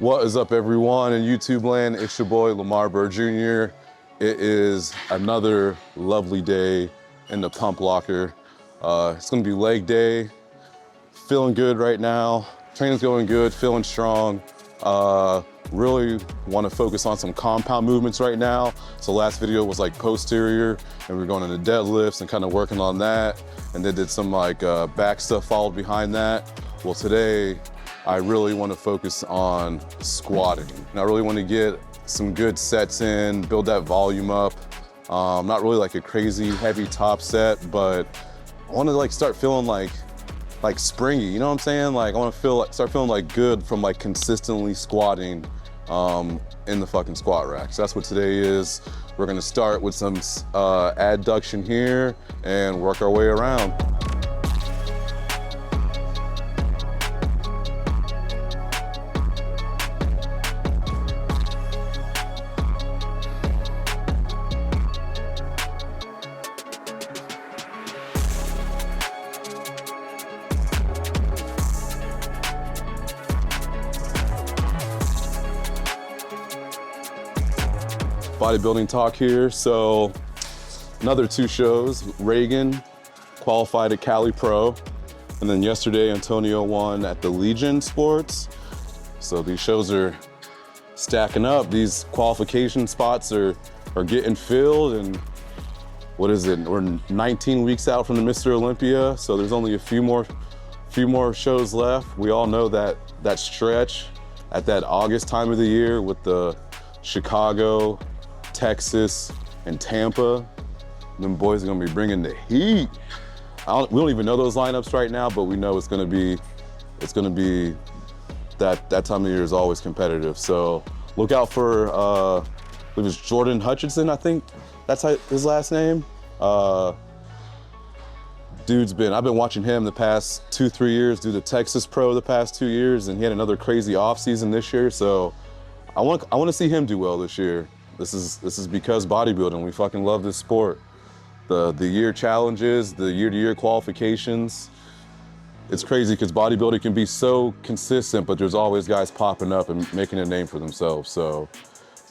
What is up, everyone in YouTube land? It's your boy, Lamar Byrd Jr. It is another lovely day in the pump locker. It's gonna be leg day. Feeling good right now. Training's going good, feeling strong. Really wanna focus on some compound movements right now. So last video was like posterior, and we were going into deadlifts and kind of working on that. And then did some like back stuff followed behind that. Well, today, I really want to focus on squatting. And I really want to get some good sets in, build that volume up. Not really like a crazy heavy top set, but I want to like start feeling like springy, you know what I'm saying? Like I want to start feeling like good from like consistently squatting in the fucking squat rack. So that's what today is. We're gonna start with some adduction here and work our way around. Bodybuilding talk here. So another 2 shows. Reagan qualified at Cali Pro, and then yesterday Antonio won at the Legion Sports. So these shows are stacking up. These qualification spots are getting filled, and what is it? We're 19 weeks out from the Mr. Olympia, so there's only a few more shows left. We all know that stretch at that August time of the year with the Chicago, Texas, and Tampa. Them boys are gonna be bringing the heat. We don't even know those lineups right now, but we know it's gonna be that time of year is always competitive. So look out for it was Jordan Hutchinson, I think that's his last name. I've been watching him the past 2-3 years do the Texas Pro the past 2 years, and he had another crazy off season this year. So I want to see him do well this year. This is because bodybuilding. We fucking love this sport. The year challenges, the year-to-year qualifications. It's crazy because bodybuilding can be so consistent, but there's always guys popping up and making a name for themselves. So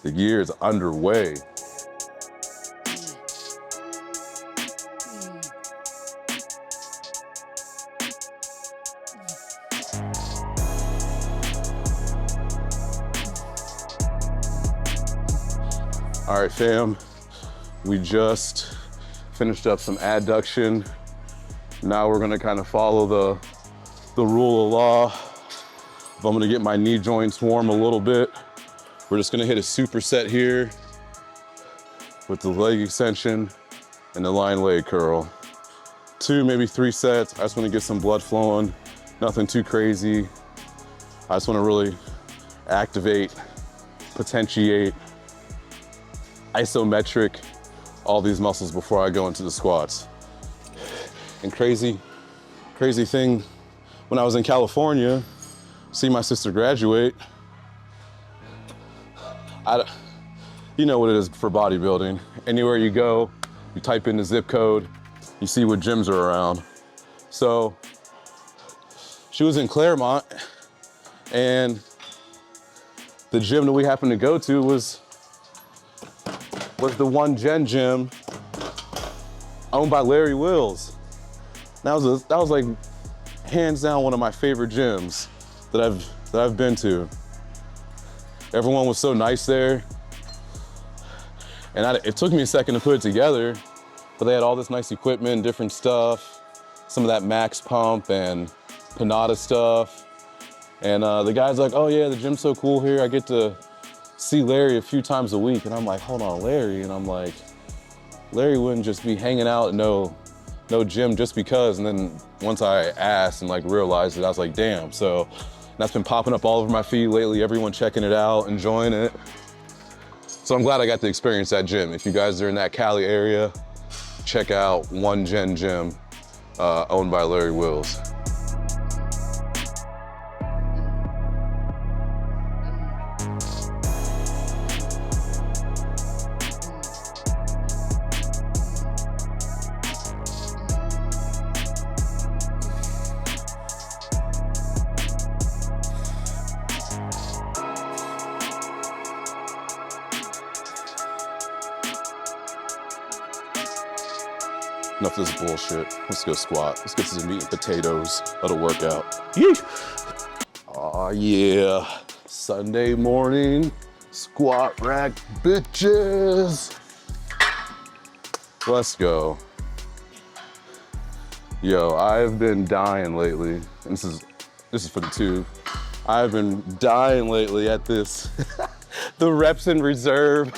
the year is underway. All right, fam, we just finished up some adduction. Now we're gonna kind of follow the rule of law. If I'm gonna get my knee joints warm a little bit, we're just gonna hit a superset here with the leg extension and the line leg curl. 2, maybe 3 sets. I just wanna get some blood flowing, nothing too crazy. I just wanna really activate, potentiate, isometric all these muscles before I go into the squats. And crazy thing, when I was in California, see my sister graduate, you know what it is for bodybuilding. Anywhere you go, you type in the zip code, you see what gyms are around. So she was in Claremont, and the gym that we happened to go to was the One Gen gym owned by Larry Wills. That was like hands down one of my favorite gyms that I've been to. Everyone was so nice there, and it took me a second to put it together, but they had all this nice equipment, different stuff, some of that max pump and Panada stuff, and the guy's like, "Oh yeah, the gym's so cool here. I get to see Larry a few times a week." And I'm like, hold on, Larry? And I'm like, Larry wouldn't just be hanging out at no gym just because. And then once I asked and like realized it, I was like, damn. So that's been popping up all over my feed lately, everyone checking it out, enjoying it. So I'm glad I got to experience that gym. If you guys are in that Cali area, check out One Gen Gym, owned by Larry Wills. Enough of this bullshit. Let's go squat. Let's get to some meat and potatoes. Let it work out. Yeet. Aw, yeah. Sunday morning, squat rack bitches. Let's go. Yo, I've been dying lately, and this is for the tube. I've been dying lately at this, the reps in reserve,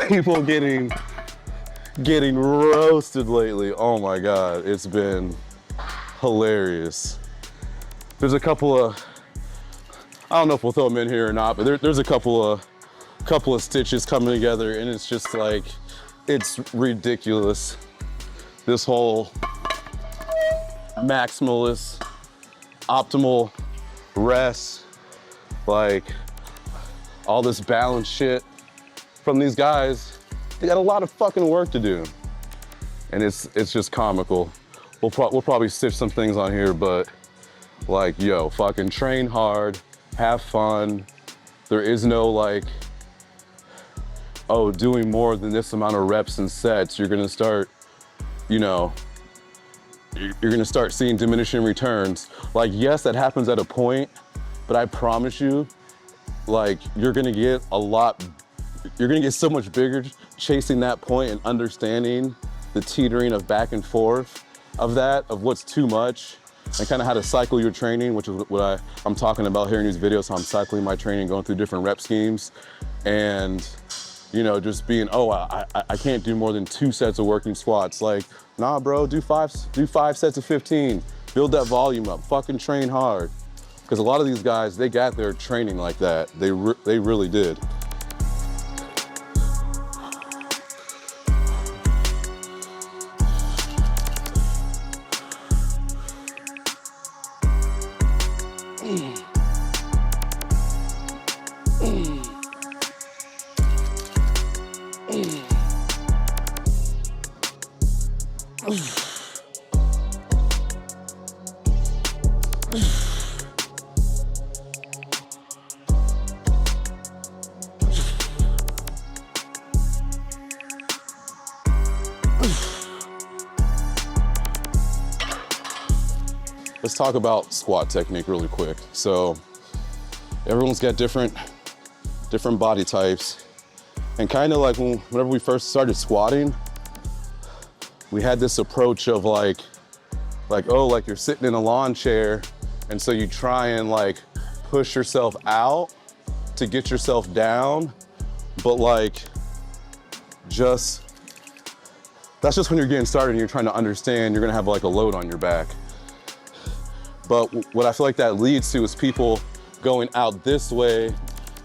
people getting roasted lately. Oh my God, it's been hilarious. There's a couple of, I don't know if we'll throw them in here or not, but there's a couple of stitches coming together, and it's just like, it's ridiculous. This whole maximalist, optimal rest, like all this balance shit from these guys, they got a lot of fucking work to do. And it's just comical. We'll probably stitch some things on here, but like, yo, fucking train hard, have fun. There is no like, oh, doing more than this amount of reps and sets, you're gonna start, you know, you're gonna start seeing diminishing returns. Like, yes, that happens at a point, but I promise you, like, you're gonna get so much bigger chasing that point and understanding the teetering of back and forth of what's too much, and kind of how to cycle your training, which is what I'm talking about here in these videos, how I'm cycling my training, going through different rep schemes. And you know, just being, oh, I can't do more than 2 sets of working squats. Like, nah, bro, do five sets of 15. Build that volume up, fucking train hard. Because a lot of these guys, they got their training like that. They really did. Let's talk about squat technique really quick. So everyone's got different body types. And kind of like whenever we first started squatting, we had this approach of like, oh, like you're sitting in a lawn chair, and so you try and like push yourself out to get yourself down, but like that's just when you're getting started and you're trying to understand you're gonna have like a load on your back. But what I feel like that leads to is people going out this way,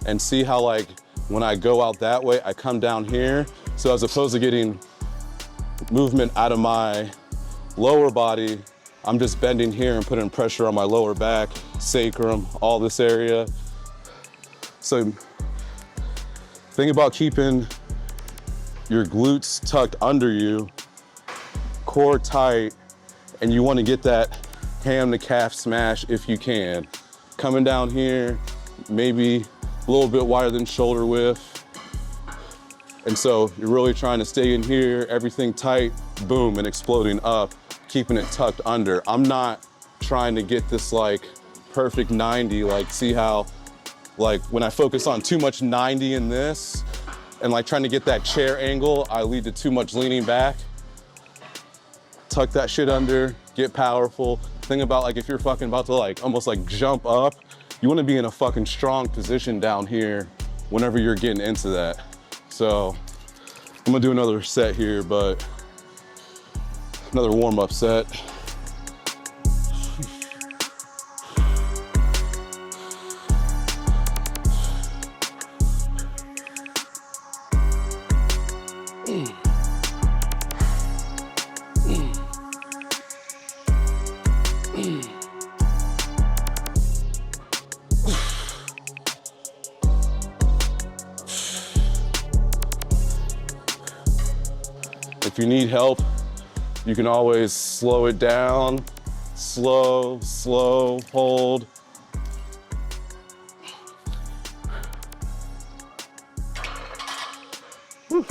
and see how like when I go out that way, I come down here. So as opposed to getting movement out of my lower body, I'm just bending here and putting pressure on my lower back, sacrum, all this area. So think about keeping your glutes tucked under you, core tight, and you want to get that ham to calf smash if you can. Coming down here, maybe a little bit wider than shoulder width. And so you're really trying to stay in here, everything tight, boom, and exploding up, keeping it tucked under. I'm not trying to get this like perfect 90, like see how, like when I focus on too much 90 in this, and like trying to get that chair angle, I lead to too much leaning back. Tuck that shit under, get powerful. Think about like if you're fucking about to like almost like jump up, you want to be in a fucking strong position down here whenever you're getting into that. So I'm gonna do another set here, but another warm-up set. If you need help, you can always slow it down. Slow, hold. Whew.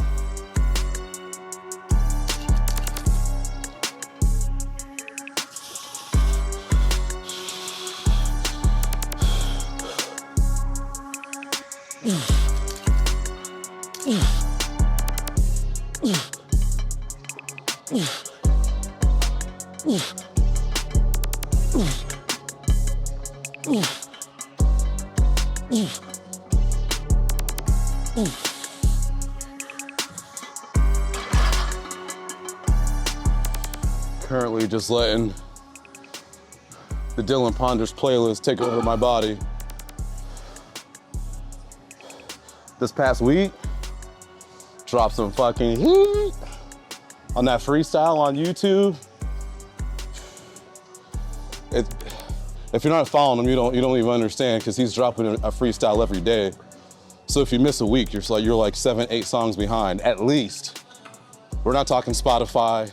Currently just letting the Dylan Ponders playlist take over my body. This past week, dropped some fucking heat on that freestyle on YouTube. If you're not following him, you don't even understand, because he's dropping a freestyle every day. So if you miss a week, you're like 7, 8 songs behind, at least. We're not talking Spotify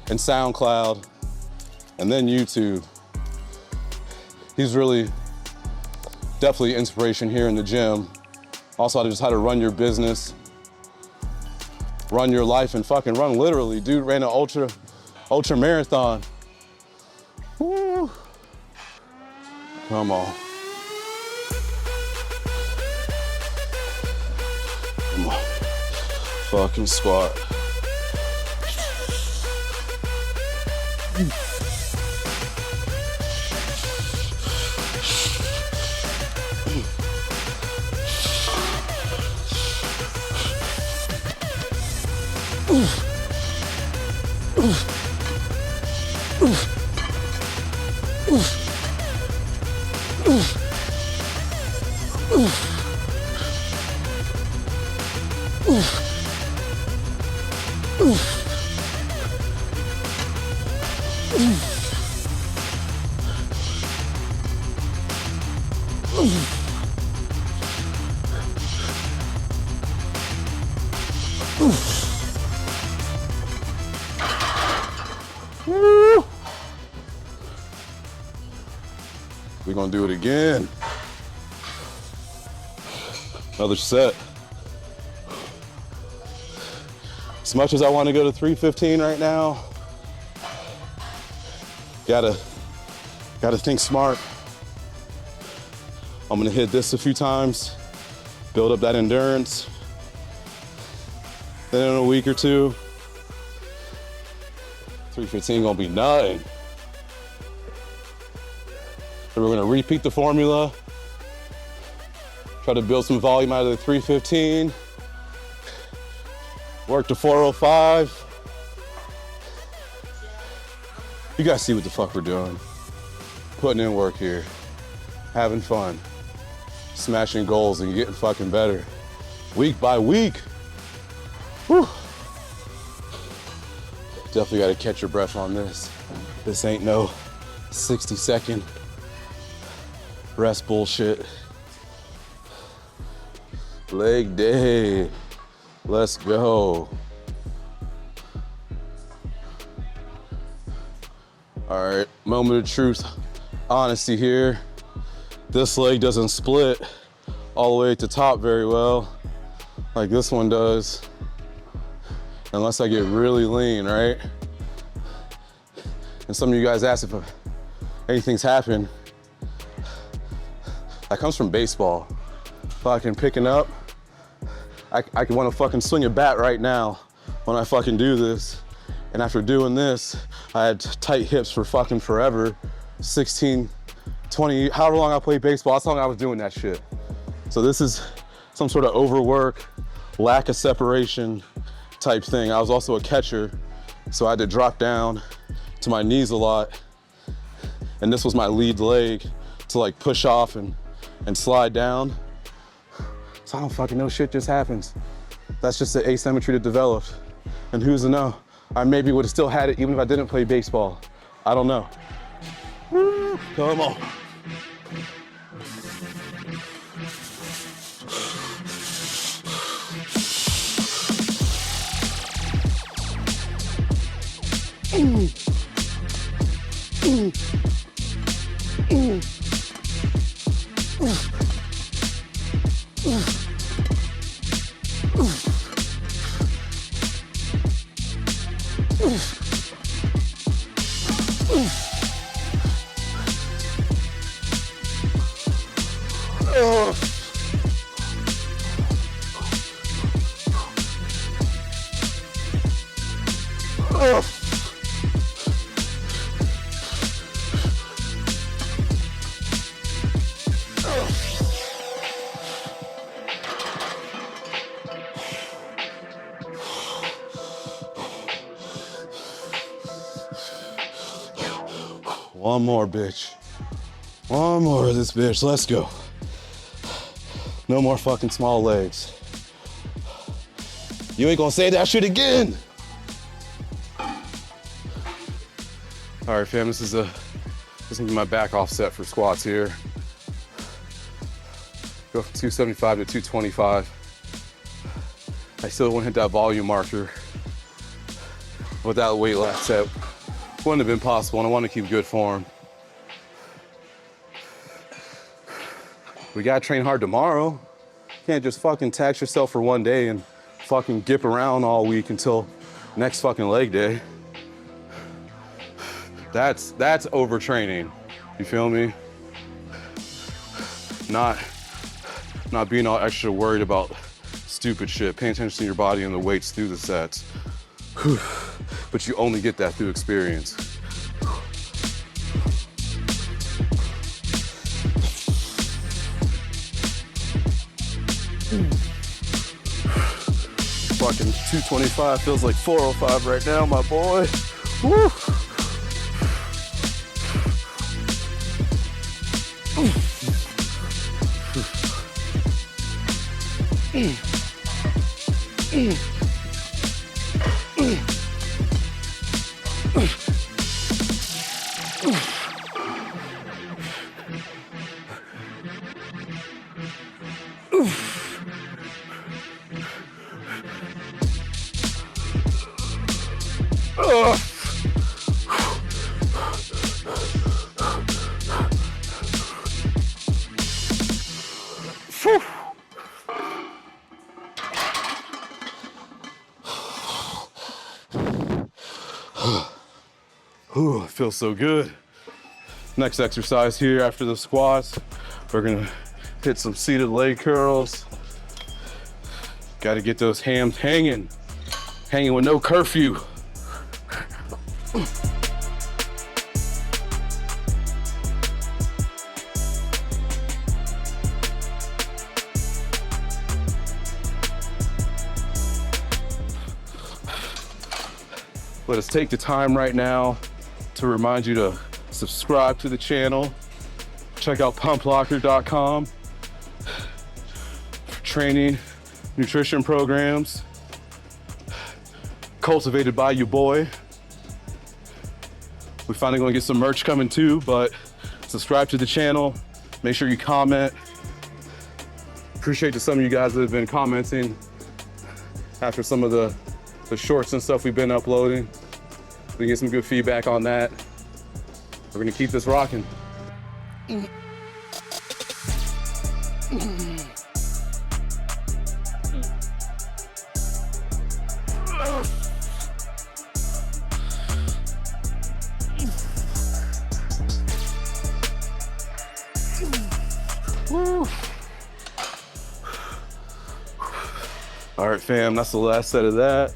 and SoundCloud and then YouTube. He's really definitely inspiration here in the gym. Also, just how to run your business, run your life, and fucking run literally. Dude ran an ultra marathon. Woo. Come on. Come on. Fucking squat. We're gonna do it again. Another set. As much as I want to go to 315 right now, gotta think smart. I'm gonna hit this a few times, build up that endurance. Then in a week or two, 315 gonna be nothing. So we're gonna repeat the formula, try to build some volume out of the 315, work to 405. You guys see what the fuck we're doing. Putting in work here, having fun, smashing goals and getting fucking better, week by week. Whew. Definitely gotta catch your breath on this. This ain't no 60-second rest bullshit. Leg day, let's go. All right, moment of truth, honesty here. This leg doesn't split all the way at the top very well, like this one does, unless I get really lean, right? And some of you guys asked if anything's happened. That comes from baseball. Fucking picking up. I can want to fucking swing a bat right now when I fucking do this. And after doing this, I had tight hips for fucking forever. 16, 20, however long I played baseball, that's how long I was doing that shit. So this is some sort of overwork, lack of separation type thing. I was also a catcher, so I had to drop down to my knees a lot. And this was my lead leg to like push off and slide down. So I don't fucking know, shit just happens. That's just the asymmetry that developed. And who's to know? I maybe would have still had it even if I didn't play baseball. I don't know. Come on. One more, bitch. One more of this bitch, let's go. No more fucking small legs. You ain't gonna say that shit again. All right, fam, this is gonna be my back offset for squats here. Go from 275 to 225. I still want to hit that volume marker. Without weight last set, wouldn't have been possible, and I want to keep good form. We gotta train hard tomorrow. Can't just fucking tax yourself for one day and fucking gip around all week until next fucking leg day. That's overtraining. You feel me? Not being all extra worried about stupid shit. Paying attention to your body and the weights through the sets. Whew. But you only get that through experience. Fucking 225 feels like 405 right now, my boy. Woo. Ooh, it feels so good. Next exercise here after the squats, we're gonna hit some seated leg curls. Gotta get those hams hanging with no curfew. Let us take the time right now to remind you to subscribe to the channel. Check out pumplocker.com for training, nutrition programs, cultivated by you boy. We finally gonna get some merch coming too, but subscribe to the channel. Make sure you comment. Appreciate to some of you guys that have been commenting after some of the shorts and stuff we've been uploading. We get some good feedback on that. We're gonna keep this rocking. All right, fam, that's the last set of that.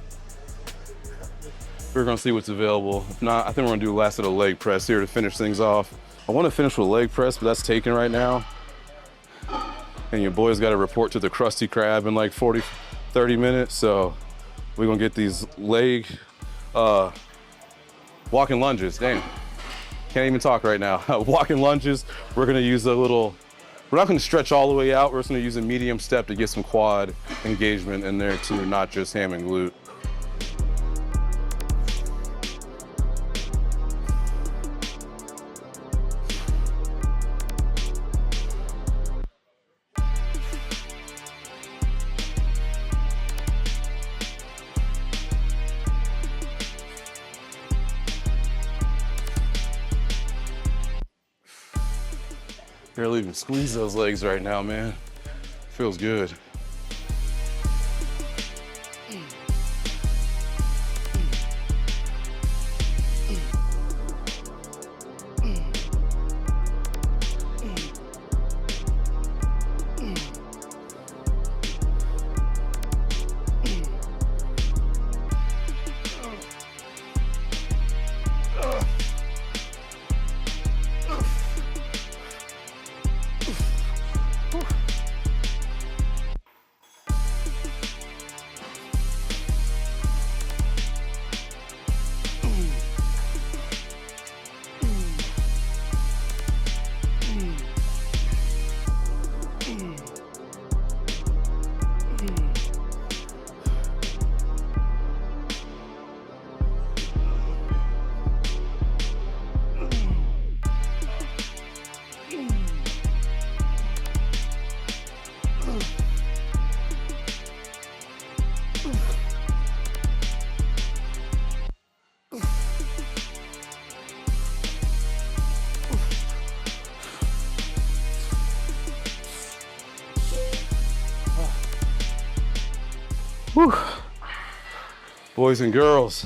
We're gonna see what's available. If not, I think we're gonna do the last set of leg press here to finish things off. I wanna finish with leg press, but that's taken right now. And your boy's gotta report to the Krusty Krab in like 30 minutes. So we're gonna get these leg walking lunges. Damn, can't even talk right now. Walking lunges, we're gonna use a little, we're not gonna stretch all the way out. We're just gonna use a medium step to get some quad engagement in there too, not just ham and glute. Barely even squeeze those legs right now, man. Feels good. Whew. Boys and girls,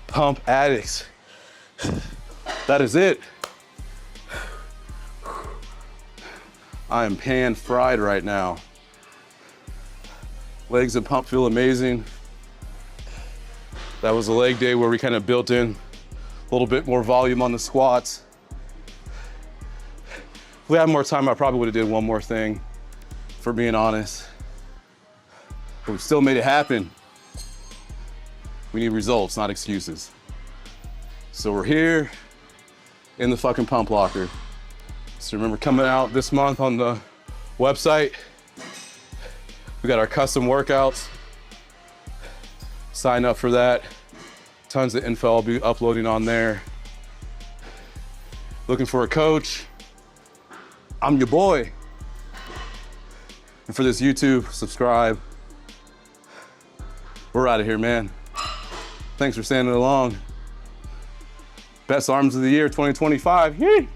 pump addicts, that is it. I am pan fried right now. Legs and pump feel amazing. That was a leg day where we kind of built in a little bit more volume on the squats. If we had more time, I probably would have did one more thing, for being honest. But we still made it happen. We need results, not excuses. So we're here in the fucking pump locker. So remember, coming out this month on the website, we got our custom workouts. Sign up for that. Tons of info I'll be uploading on there. Looking for a coach? I'm your boy. And for this YouTube, subscribe. We're out of here, man. Thanks for standing along. Best arms of the year, 2025. Yay!